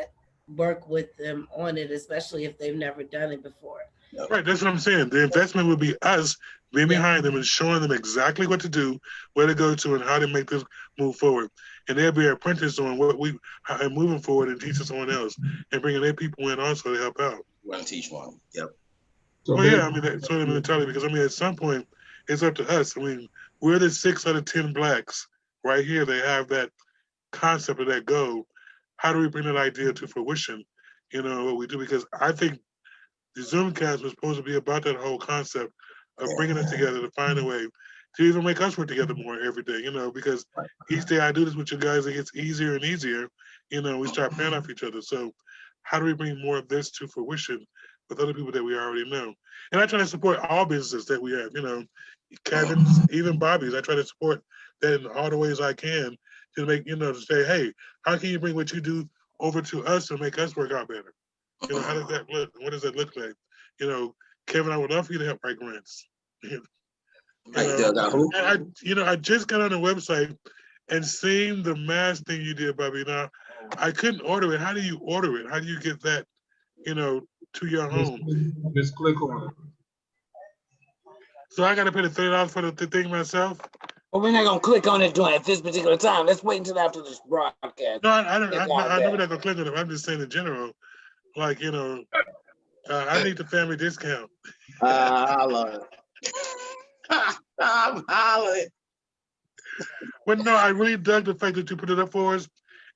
work with them on it, especially if they've never done it before. Right, that's what I'm saying. The investment would be us being behind them and showing them exactly what to do, where to go to, and how to make this move forward. And they'll be an apprentice on what we are moving forward and teaching someone else and bringing their people in also to help out. We're going to teach one. Yep. So well, yeah, I mean, that's sort of mentality, because I mean, at some point, it's up to us. I mean, we're the 6 out of 10 blacks right here. They have that concept of that goal. How do we bring that idea to fruition? You know, what we do, because I think the Zoomcast was supposed to be about that whole concept of bringing us together to find a way to even make us work together more every day, you know, because each day I do this with you guys, it gets easier and easier, you know, we start playing off each other. So how do we bring more of this to fruition with other people that we already know? And I try to support all businesses that we have, you know, Kevin's, even Bobby's. I try to support that in all the ways I can to make, you know, to say, hey, how can you bring what you do over to us and make us work out better? You know, how does that look? What does that look like? You know, Kevin, I would love for you to help write grants. I just got on the website and seen the mask thing you did, Bobby. Now, I couldn't order it. How do you order it? How do you get that, you know, to your home? Just click on it. So I got to pay the $30 for the thing myself? Well, we're not going to click on it at this particular time. Let's wait until after this broadcast. No, I know we're not going to click on it. I'm just saying in general. Like, you know, I need the family discount. I love it. I'm hollering. But no, I really dug the fact that you put it up for us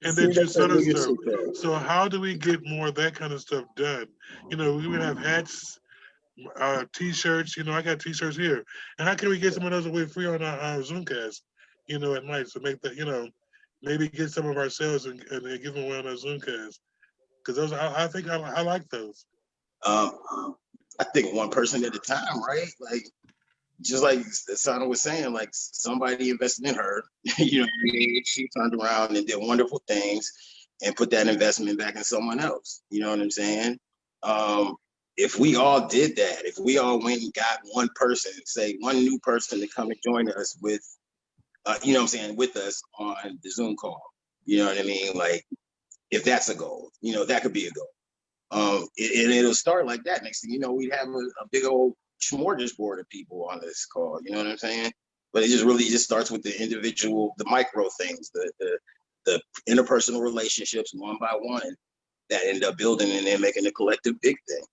and that you sent us stuff. So how do we get more of that kind of stuff done? You know, we would have hats, T-shirts. You know, I got T-shirts here. And how can we get some of those away free on our Zoomcast, you know, at night? So make that, you know, maybe get some of our sales and give them away on our Zoomcast. Because those, I think I like those. I think one person at a time, right? Like, just like Sana was saying, like somebody invested in her, you know, she turned around and did wonderful things and put that investment back in someone else. You know what I'm saying? If we all did that, if we all went and got one person, say one new person to come and join us with, you know what I'm saying, with us on the Zoom call, you know what I mean? Like, if that's a goal, you know, that could be a goal. And it'll start like that. Next thing you know, we'd have a big old smorgasbord of people on this call. You know what I'm saying? But it just really just starts with the individual, the micro things, the interpersonal relationships one by one that end up building and then making a collective big thing.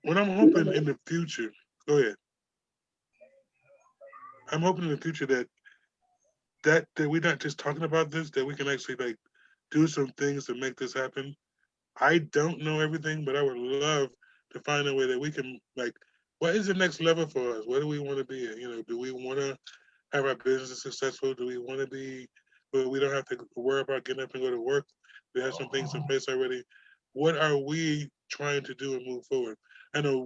What I'm hoping in the future, go ahead. I'm hoping in the future that we're not just talking about this, that we can actually like do some things to make this happen. I don't know everything, but I would love to find a way that we can, like, what is the next level for us? Where do we want to be at? You know, do we want to have our business successful? Do we want to be where we don't have to worry about getting up and go to work? We have some things in place already. What are we trying to do and move forward? I know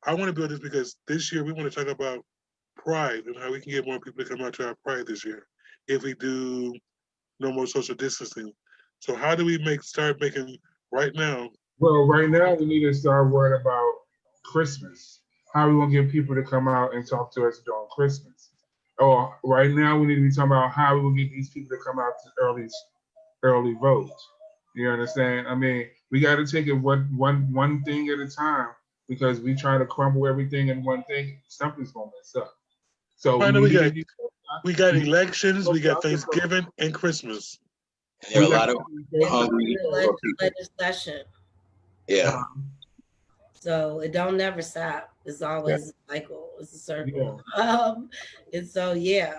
I want to build this because this year we want to talk about Pride and how we can get more people to come out to our Pride this year if we do no more social distancing. So how do we start making right now? Well, right now we need to start worrying about Christmas. How are we gonna get people to come out and talk to us during Christmas? Or right now we need to be talking about how we will get these people to come out to early vote. You understand? I mean, we got to take it one thing at a time, because we try to crumble everything in one thing, something's gonna mess up. So we got elections, we got Thanksgiving and Christmas. And there are a lot of hungry legislation. Yeah. So it don't never stop. It's always a cycle. It's a circle. Yeah. And so yeah,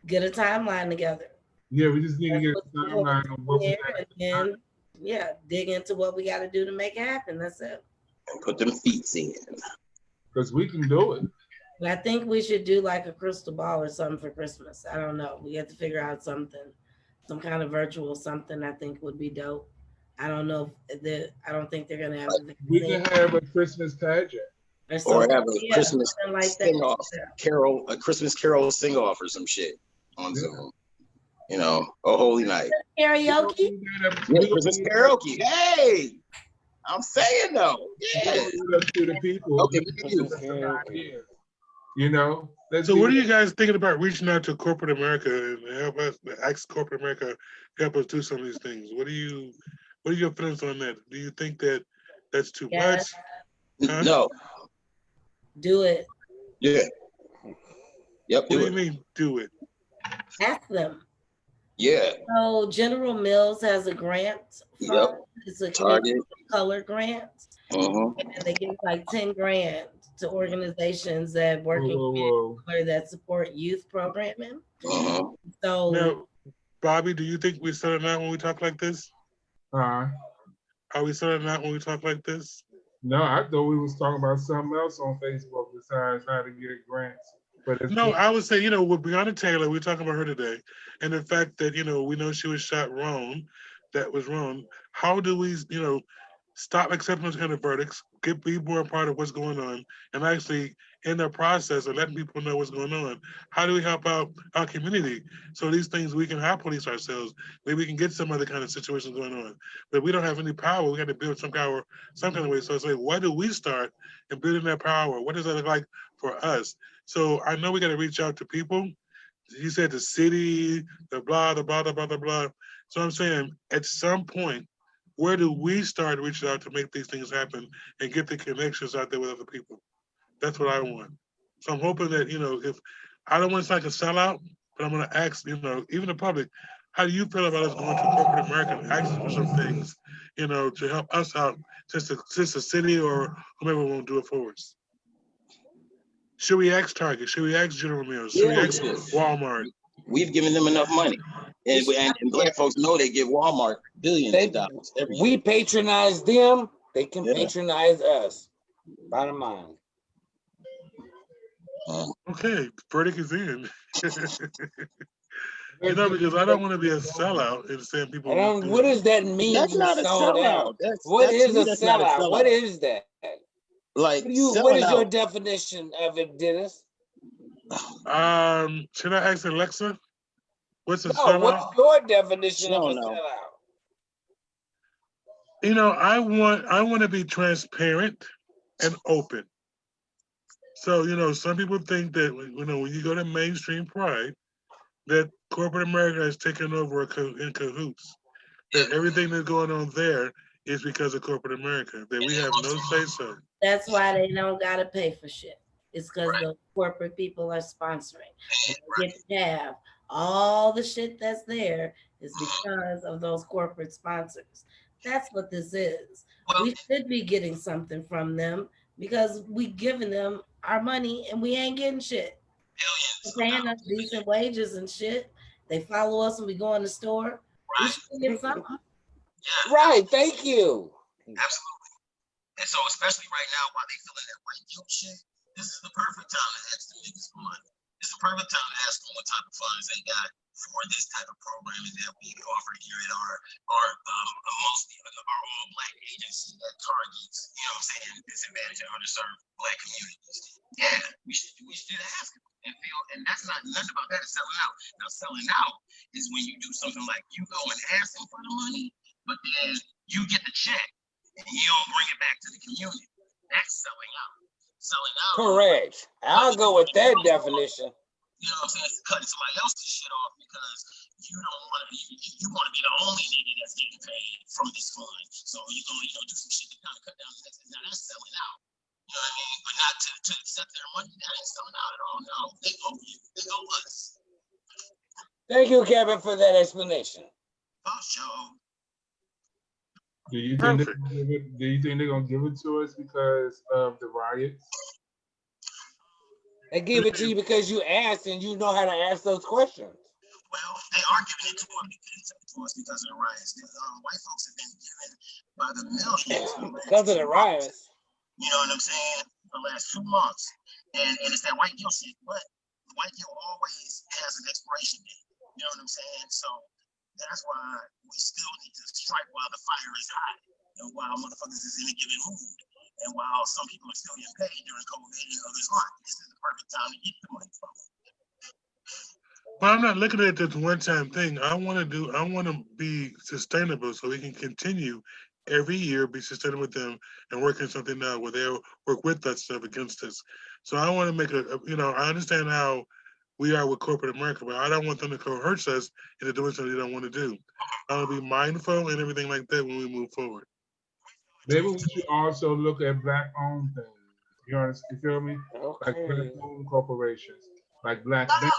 get a timeline together. Yeah, we just need to get Put a some goals timeline on what we there, got. and then yeah, dig into what we got to do to make it happen. That's it. And put them feet in. Because we can do it. And I think we should do like a crystal ball or something for Christmas. I don't know. We have to figure out something, some kind of virtual something. I think would be dope. I don't know if I don't think they're gonna have the We can have a Christmas pageant. Or have a Christmas like sing-off, a Christmas Carol sing-off or some shit on Zoom. You know, a holy night. Karaoke? Yeah, Christmas karaoke. Hey! I'm saying though. Yeah. To the people. Okay, you know. So what are you guys thinking about reaching out to corporate America and help us, ask corporate America help us do some of these things? What are your feelings on that? Do you think that that's too much? Huh? No. Do it. Yeah. Yep. What do you mean do it? Ask them. Yeah. So General Mills has a grant. Yep. It's a Target color grant. And they give like 10 grand to organizations that work in color that support youth programming. So now, Bobby, do you think we're selling out when we talk like this? Are we selling out when we talk like this? No, I thought we was talking about something else on Facebook besides how to get grants. But no, I would say, with Breonna Taylor, we're talking about her today, and the fact that, we know she was shot wrong, that was wrong. How do we, stop accepting those kind of verdicts, get people a part of what's going on, and actually in the process of letting people know what's going on, how do we help out our community? So these things, we can have police ourselves. Maybe we can get some other kind of situations going on. But we don't have any power. We got to build some kind of way. So it's like, where do we start in building that power? What does that look like for us? So I know we got to reach out to people. You said the city, the blah, the blah, the blah, the blah. So I'm saying at some point, where do we start reaching out to make these things happen and get the connections out there with other people? That's what I want. So I'm hoping that, if I don't want to sound like a sellout, but I'm going to ask, even the public, how do you feel about us going to corporate America and asking for some things, to help us out since the city or whomever won't do it for us? Should we ask Target? Should we ask General Mills? Should we ask Walmart? We've given them enough money. And Black folks know they give Walmart billions of dollars every year. We patronize them, they can patronize us. Bottom line. Okay, verdict is in. Because I don't want to be a sellout and send people. What does that mean? That's not a sellout. What is a sellout? What is that? Like, what is your definition of it, Dennis? Should I ask Alexa? What's a sellout? What's your definition of a sellout? I want to be transparent and open. So, some people think that, when you go to mainstream pride, that corporate America has taken over in cahoots. That everything that's going on there is because of corporate America, that we have no say-so. That's why they don't got to pay for shit. It's because the corporate people are sponsoring. And they get to have all the shit that's there is because of those corporate sponsors. That's what this is. We should be getting something from them because we giving them our money and we ain't getting shit. They're paying us decent wages and shit. They follow us when we go in the store. We should get something. Right, thank you. Absolutely. And so, especially right now, while they feeling that white guilt shit, this is the perfect time to ask them niggas for money. This is the perfect time to ask them what type of funds they got for this type of programming that we offer here at our mostly our all-Black agency that targets, disadvantaged and underserved Black communities. Yeah, we should ask them and that's not nothing about that is selling out. Now, selling out is when you do something like you go and ask them for the money, but then you get the check and you don't bring it back to the community. That's selling out. Selling out. Correct. I'll go with that definition. You know what I'm saying? It's cutting somebody else's shit off because you don't want to. You want to be the only nigga that's getting paid from this fund. So you're gonna do some shit to kind of cut down the next. Now that's selling out. You know what I mean? But not to accept their money. That ain't selling out at all. No, they owe you. They owe us. Thank you, Kevin, for that explanation. Oh, sure. Do you think they're gonna give it to us because of the riots? They give it to you because you asked and you know how to ask those questions. Well, they are giving it to us because of the riots. White folks have been given by the millions because of the riots. You know what I'm saying? For the last 2 months, and it's that white guilt shit. But white guilt always has an expiration date. You know what I'm saying? So that's why we still need to strike while the fire is hot, and while motherfuckers is in a given mood, and while some people are still getting paid during COVID and others aren't. This is the perfect time to get the money from them. But I'm not looking at this one-time thing. I want to be sustainable so we can continue every year, be sustainable with them and working something out where they'll work with us instead of against us. So I want to make I understand how we are with corporate America, but I don't want them to coerce us into doing something they don't want to do. I want to be mindful and everything like that when we move forward. Maybe we should also look at black-owned things. You feel me? Okay. Like black-owned corporations, like black banks.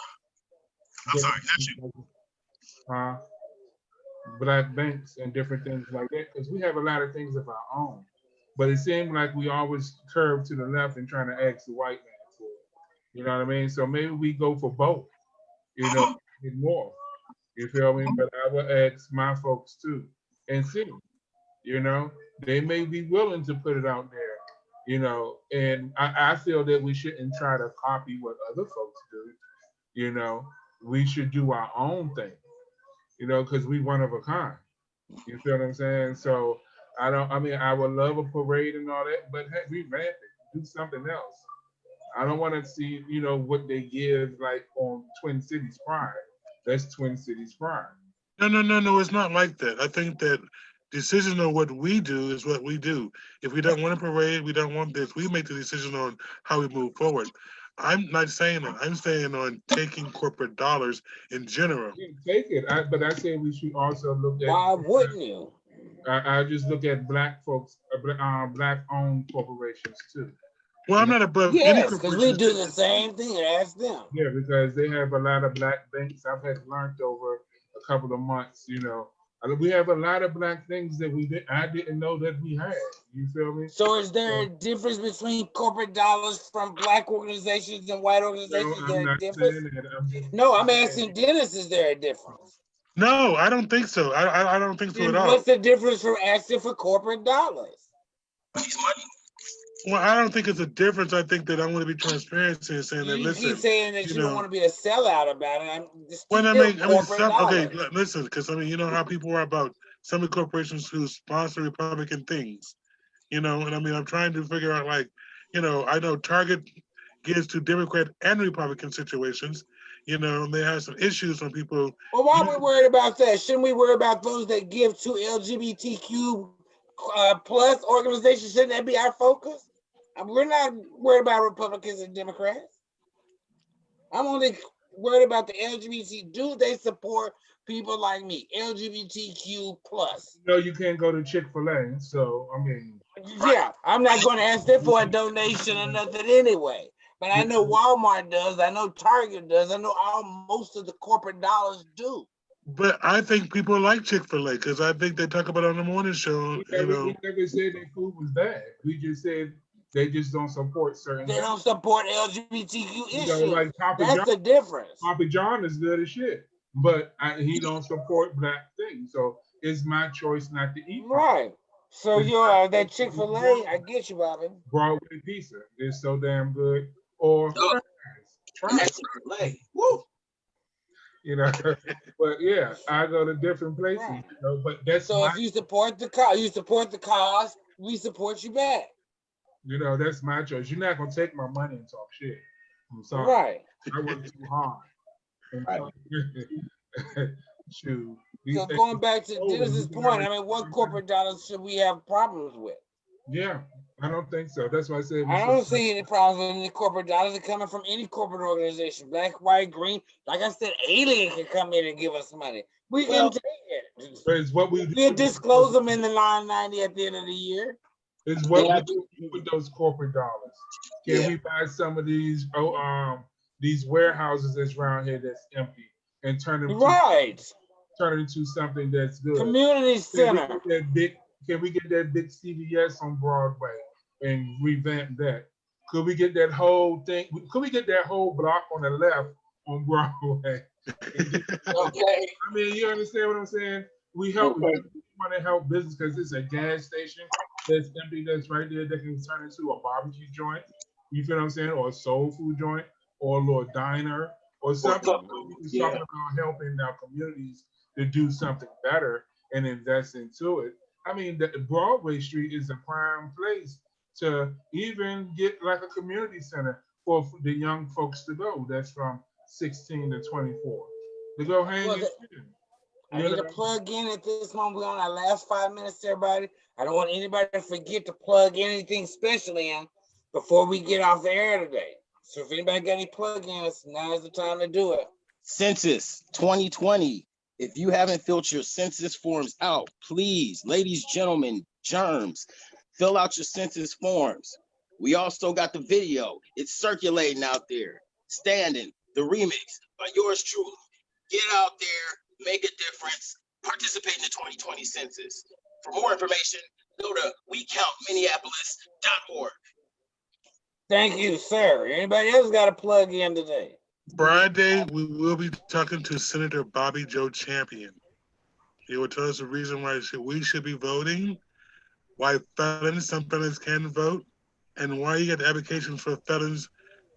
I'm sorry, not you. Black banks and different things like that, because we have a lot of things of our own. But it seemed like we always curve to the left and trying to ask the white man for it. You know what I mean? So maybe we go for both, get more. You feel me? But I would ask my folks too and see, they may be willing to put it out there, and I feel that we shouldn't try to copy what other folks do. We should do our own thing, because we one of a kind. You feel what I'm saying? So I would love a parade and all that, but hey, revamp it, do something else. I don't want to see, what they give like on Twin Cities Pride. That's Twin Cities Pride. No, it's not like that. I think that decision on what we do is what we do. If we don't want a parade, we don't want this, we make the decision on how we move forward. I'm not saying that. I'm saying on taking corporate dollars in general. Take it, but I say we should also look at. Why wouldn't you? I just look at black folks, black-owned corporations too. Well, I'm not above any corporation. Yes, because we do the same thing and ask them. Yeah, because they have a lot of black banks. I've had learned over a couple of months, we have a lot of black things that I didn't know that we had. You feel me? So is there a difference between corporate dollars from black organizations and white organizations? No, I'm not saying that. No, I'm asking Dennis, is there a difference? No, I don't think so. I don't think so at all. What's the difference from asking for corporate dollars? Well, I don't think it's a difference. I think that I want to be transparent and saying that, listen. You keep saying that you don't want to be a sellout about it. Listen, because you know how people are about some of the corporations who sponsor Republican things, and I'm trying to figure out, I know Target gives to Democrat and Republican situations, and they have some issues from people. Well, why are we worried about that? Shouldn't we worry about those that give to LGBTQ plus organizations? Shouldn't that be our focus? We're not worried about Republicans and Democrats. I'm only worried about the LGBT. Do they support people like me, LGBTQ plus? You can't go to Chick-fil-A, so yeah, I'm not going to ask them for a donation or nothing anyway. But I know Walmart does. I know Target does. I know most of the corporate dollars do. But I think people like Chick-fil-A because I think they talk about it on the morning show. We never said that food was bad. We just said they just don't support certain. They don't support LGBTQ issues. Like That's the difference. Papa John is good as shit, but he don't support black things. So it's my choice not to eat. Right. So you're that Chick-fil-A. I get you, Bobby. Broadway pizza is so damn good. Or Chick-fil-A. Woo. But yeah, I go to different places. Right. But that's so if you support the cause, we support you back. That's my choice. You're not gonna take my money and talk shit. I'm sorry. Right. I work too hard. Right. So going back to Dennis's point, what corporate dollars should we have problems with? Yeah, I don't think so. That's why I said I don't see any problems with any corporate dollars that coming from any corporate organization, black, white, green. Like I said, Alien can come in and give us money. We can take it. It's what we'll disclose them in the 990 at the end of the year. It's what we do with those corporate dollars. Can we buy some of these warehouses that's around here that's empty and turn them into something that's good? Community center. That big Can we get that big CVS on Broadway and revamp that? Could we get that whole thing? Could we get that whole block on the left on Broadway? Okay. I mean, you understand what I'm saying? We help. We want to help business because it's a gas station that's empty, that's right there, that can turn into a barbecue joint. You feel what I'm saying? Or a soul food joint, or a little diner, or something. We're talking about helping our communities to do something better and invest into it. I mean, the Broadway Street is a prime place to even get like a community center for the young folks to go. That's from 16 to 24. To go hang and I need to plug in at this moment. We're on our last 5 minutes, everybody. I don't want anybody to forget to plug anything special in before we get off the air today. So if anybody got any plug-ins, now is the time to do it. Census 2020. If you haven't filled your census forms out, please, ladies, gentlemen, germs, fill out your census forms. We also got the video. It's circulating out there. Standing, the remix by yours truly. Get out there, make a difference, participate in the 2020 census. For more information, go to WeCountMinneapolis.org. Thank you, sir. Anybody else got a plug in today? Friday, we will be talking to Senator Bobby Joe Champion. He will tell us the reason why we should be voting, why some felons can vote, and why you get the applications for felons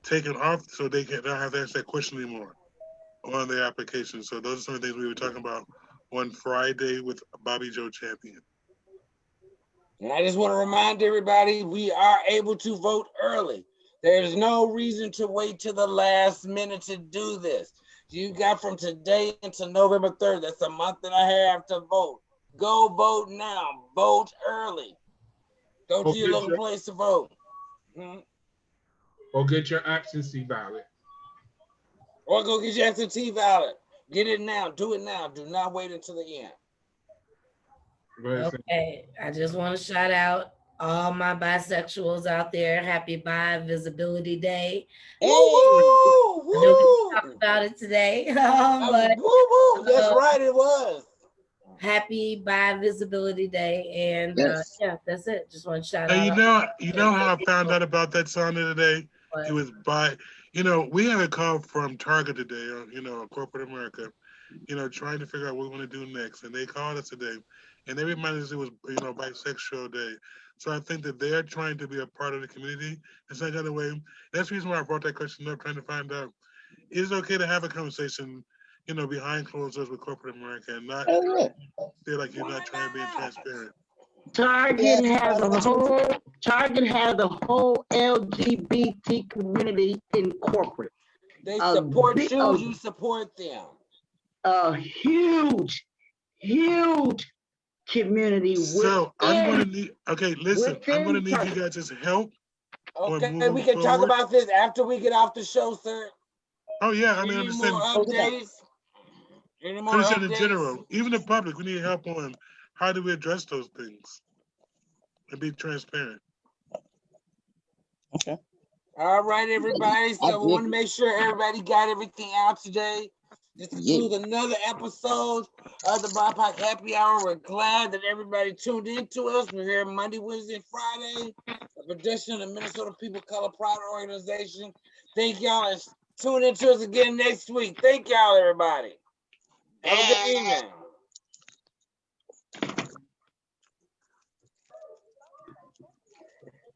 taken off so they don't have to ask that question anymore on their application. So those are some of the things we were talking about on Friday with Bobby Joe Champion. And I just want to remind everybody, we are able to vote early. There's no reason to wait till the last minute to do this. You got from today until November 3rd. That's a month and a half to vote. Go vote now. Vote early. Go to your local place to vote. Or get your absentee ballot. Or go get your absentee ballot. Get it now. Do it now. Do not wait until the end. Okay, I just want to shout out all my bisexuals out there. Happy Bi Visibility Day. Hey, woo, I know we talked about it today, but that's right, it was. Happy Bi Visibility Day, and yeah, that's it. Just want to shout out. You know how I found out about that song today? It was by, we had a call from Target today, corporate America, trying to figure out what we want to do next, and they called us today. And they reminded us it was, Bisexual Day. So I think that they're trying to be a part of the community in some kind of way. That's the reason why I brought that question up, trying to find out, is it okay to have a conversation, behind closed doors with corporate America and not feel like you're not trying to be transparent? Target has a whole LGBT community in corporate. They support you, you support them. A huge community. So I'm going to need, I'm going to need you guys' help. Okay, we can talk about this after we get off the show, sir. Oh yeah, I mean, Any more updates? Any more updates? In general, even the public, we need help on how do we address those things and be transparent. Okay. All right, everybody. So we want to make sure everybody got everything out today. This concludes another episode of the BIPOC Happy Hour. We're glad that everybody tuned in to us. We're here Monday, Wednesday, Friday. A production of the Minnesota People Color Pride Organization. Thank y'all, and tune in to us again next week. Thank y'all, everybody. Have a good evening.